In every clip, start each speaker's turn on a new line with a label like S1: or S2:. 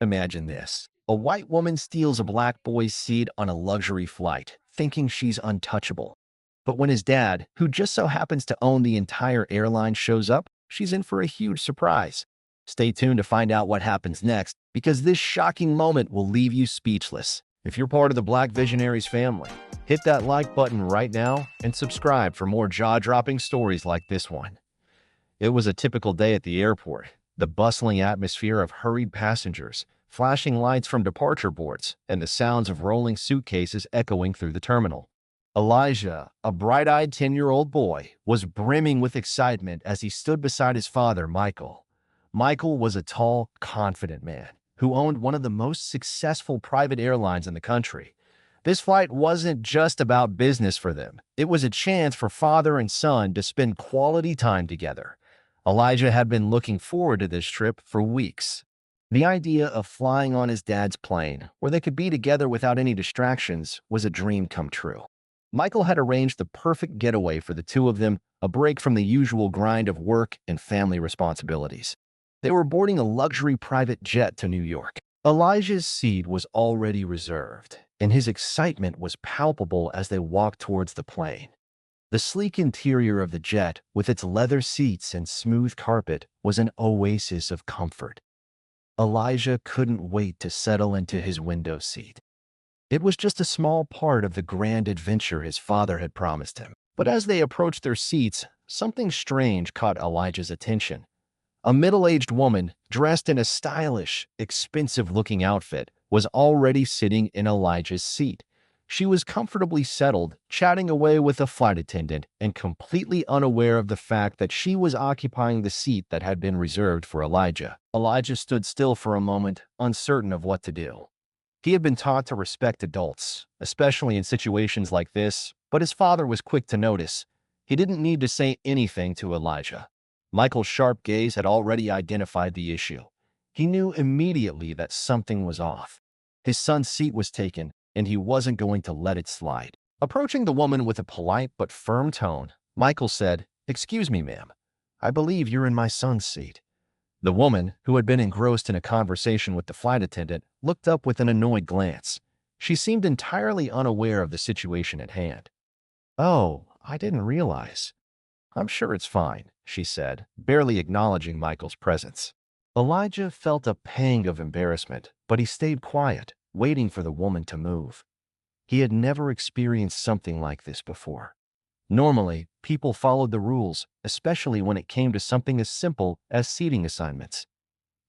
S1: Imagine this. A white woman steals a black boy's seat on a luxury flight, thinking she's untouchable. But when his dad, who just so happens to own the entire airline, shows up, she's in for a huge surprise. Stay tuned to find out what happens next, because this shocking moment will leave you speechless. If you're part of the Black Visionaries family, hit that like button right now and subscribe for more jaw-dropping stories like this one. It was a typical day at the airport. The bustling atmosphere of hurried passengers, flashing lights from departure boards, and the sounds of rolling suitcases echoing through the terminal. Elijah, a bright-eyed 10-year-old boy, was brimming with excitement as he stood beside his father, Michael. Michael was a tall, confident man who owned one of the most successful private airlines in the country. This flight wasn't just about business for them. It was a chance for father and son to spend quality time together. Elijah had been looking forward to this trip for weeks. The idea of flying on his dad's plane, where they could be together without any distractions, was a dream come true. Michael had arranged the perfect getaway for the two of them, a break from the usual grind of work and family responsibilities. They were boarding a luxury private jet to New York. Elijah's seat was already reserved, and his excitement was palpable as they walked towards the plane. The sleek interior of the jet, with its leather seats and smooth carpet, was an oasis of comfort. Elijah couldn't wait to settle into his window seat. It was just a small part of the grand adventure his father had promised him. But as they approached their seats, something strange caught Elijah's attention. A middle-aged woman, dressed in a stylish, expensive-looking outfit, was already sitting in Elijah's seat. She was comfortably settled, chatting away with a flight attendant, and completely unaware of the fact that she was occupying the seat that had been reserved for Elijah. Elijah stood still for a moment, uncertain of what to do. He had been taught to respect adults, especially in situations like this, but his father was quick to notice. He didn't need to say anything to Elijah. Michael's sharp gaze had already identified the issue. He knew immediately that something was off. His son's seat was taken, and he wasn't going to let it slide. Approaching the woman with a polite but firm tone, Michael said, "Excuse me, ma'am. I believe you're in my son's seat." The woman, who had been engrossed in a conversation with the flight attendant, looked up with an annoyed glance. She seemed entirely unaware of the situation at hand. "Oh, I didn't realize. I'm sure it's fine," she said, barely acknowledging Michael's presence. Elijah felt a pang of embarrassment, but he stayed quiet, waiting for the woman to move. He had never experienced something like this before. Normally, people followed the rules, especially when it came to something as simple as seating assignments.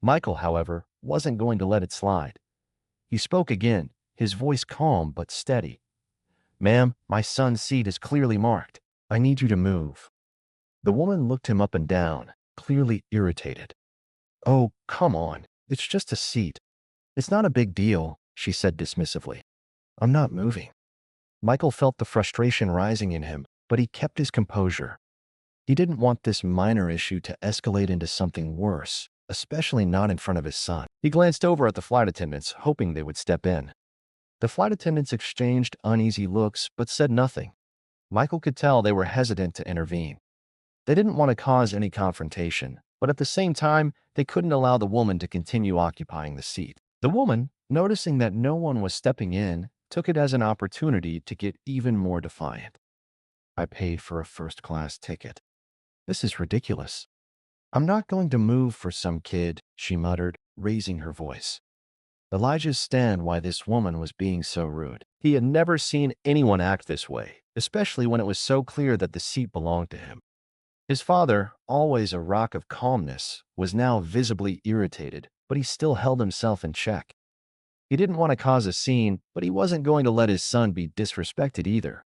S1: Michael, however, wasn't going to let it slide. He spoke again, his voice calm but steady. "Ma'am, my son's seat is clearly marked. I need you to move." The woman looked him up and down, clearly irritated. "Oh, come on. It's just a seat. It's not a big deal," she said dismissively. "I'm not moving." Michael felt the frustration rising in him, but he kept his composure. He didn't want this minor issue to escalate into something worse, especially not in front of his son. He glanced over at the flight attendants, hoping they would step in. The flight attendants exchanged uneasy looks, but said nothing. Michael could tell they were hesitant to intervene. They didn't want to cause any confrontation, but at the same time, they couldn't allow the woman to continue occupying the seat. The woman, noticing that no one was stepping in, took it as an opportunity to get even more defiant. "I paid for a first-class ticket. This is ridiculous. I'm not going to move for some kid," she muttered, raising her voice. Elijah understood why this woman was being so rude. He had never seen anyone act this way, especially when it was so clear that the seat belonged to him. His father, always a rock of calmness, was now visibly irritated, but he still held himself in check. He didn't want to cause a scene, but he wasn't going to let his son be disrespected either.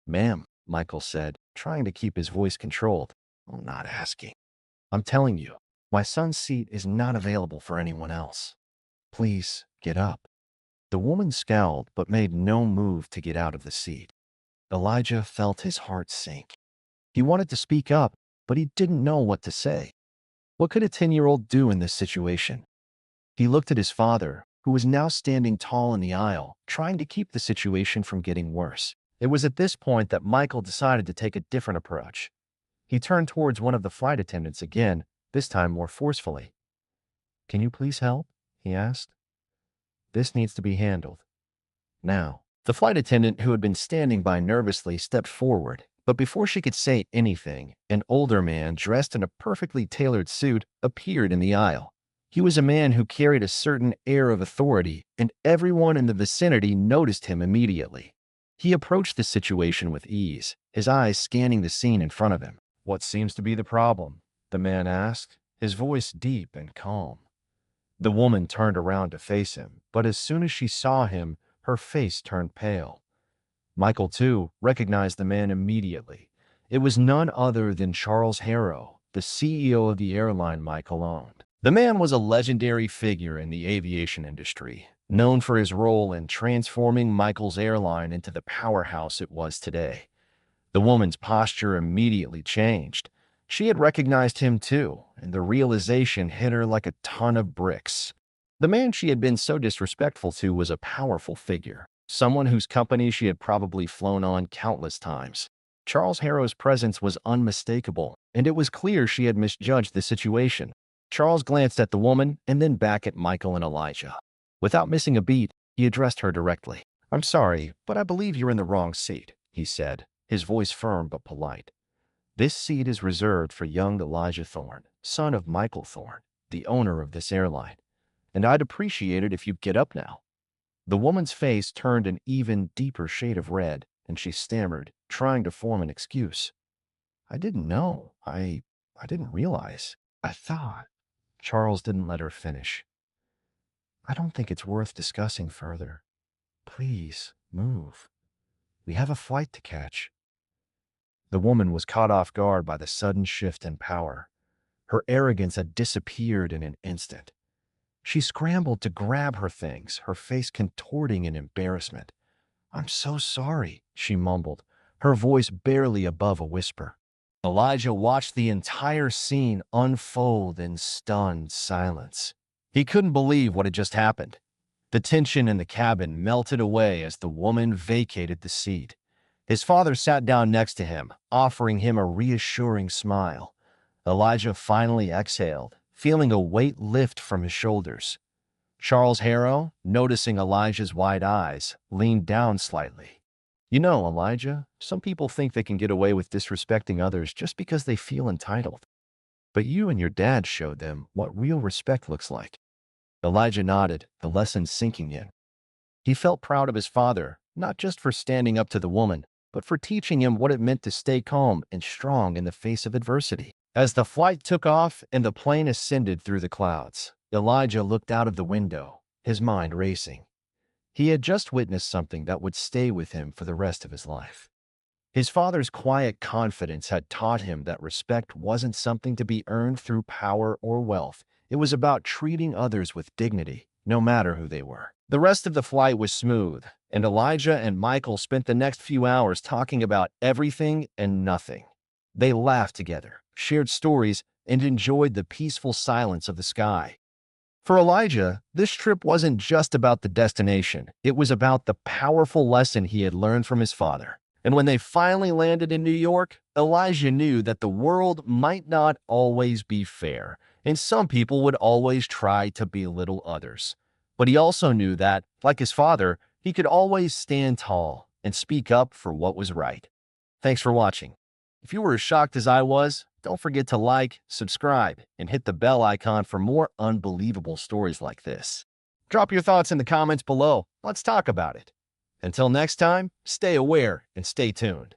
S1: "Ma'am," Michael said, trying to keep his voice controlled. "I'm not asking. I'm telling you, my son's seat is not available for anyone else. Please, get up." The woman scowled but made no move to get out of the seat. Elijah felt his heart sink. He wanted to speak up, but he didn't know what to say. What could a 10-year-old do in this situation? He looked at his father, who was now standing tall in the aisle, trying to keep the situation from getting worse. It was at this point that Michael decided to take a different approach. He turned towards one of the flight attendants again, this time more forcefully. "Can you please help?" he asked. This needs to be handled now. The flight attendant, who had been standing by nervously, stepped forward. But before she could say anything, an older man dressed in a perfectly tailored suit appeared in the aisle. He was a man who carried a certain air of authority, and everyone in the vicinity noticed him immediately. He approached the situation with ease, his eyes scanning the scene in front of him. "What seems to be the problem?" the man asked, his voice deep and calm. The woman turned around to face him, but as soon as she saw him, her face turned pale. Michael, too, recognized the man immediately. It was none other than Charles Harrow, the CEO of the airline Michael owned. The man was a legendary figure in the aviation industry, known for his role in transforming Michael's airline into the powerhouse it was today. The woman's posture immediately changed. She had recognized him too, and the realization hit her like a ton of bricks. The man she had been so disrespectful to was a powerful figure, someone whose company she had probably flown on countless times. Charles Harrow's presence was unmistakable, and it was clear she had misjudged the situation. Charles glanced at the woman and then back at Michael and Elijah. Without missing a beat, he addressed her directly. "I'm sorry, but I believe you're in the wrong seat," he said, his voice firm but polite. "This seat is reserved for young Elijah Thorne, son of Michael Thorne, the owner of this airline. And I'd appreciate it if you'd get up now." The woman's face turned an even deeper shade of red, and she stammered, trying to form an excuse. "I didn't know. I didn't realize. I thought." Charles didn't let her finish. "I don't think it's worth discussing further. Please, move. We have a flight to catch." The woman was caught off guard by the sudden shift in power. Her arrogance had disappeared in an instant. She scrambled to grab her things, her face contorting in embarrassment. "I'm so sorry," she mumbled, her voice barely above a whisper. Elijah watched the entire scene unfold in stunned silence. He couldn't believe what had just happened. The tension in the cabin melted away as the woman vacated the seat. His father sat down next to him, offering him a reassuring smile. Elijah finally exhaled, feeling a weight lift from his shoulders. Charles Harrow, noticing Elijah's wide eyes, leaned down slightly. "You know, Elijah, some people think they can get away with disrespecting others just because they feel entitled. But you and your dad showed them what real respect looks like." Elijah nodded, the lesson sinking in. He felt proud of his father, not just for standing up to the woman, but for teaching him what it meant to stay calm and strong in the face of adversity. As the flight took off and the plane ascended through the clouds, Elijah looked out of the window, his mind racing. He had just witnessed something that would stay with him for the rest of his life. His father's quiet confidence had taught him that respect wasn't something to be earned through power or wealth. It was about treating others with dignity, no matter who they were. The rest of the flight was smooth, and Elijah and Michael spent the next few hours talking about everything and nothing. They laughed together, shared stories, and enjoyed the peaceful silence of the sky. For Elijah, this trip wasn't just about the destination. It was about the powerful lesson he had learned from his father. And when they finally landed in New York, Elijah knew that the world might not always be fair, and some people would always try to belittle others. But he also knew that, like his father, he could always stand tall and speak up for what was right. Thanks for watching. If you were as shocked as I was, don't forget to like, subscribe, and hit the bell icon for more unbelievable stories like this. Drop your thoughts in the comments below. Let's talk about it. Until next time, stay aware and stay tuned.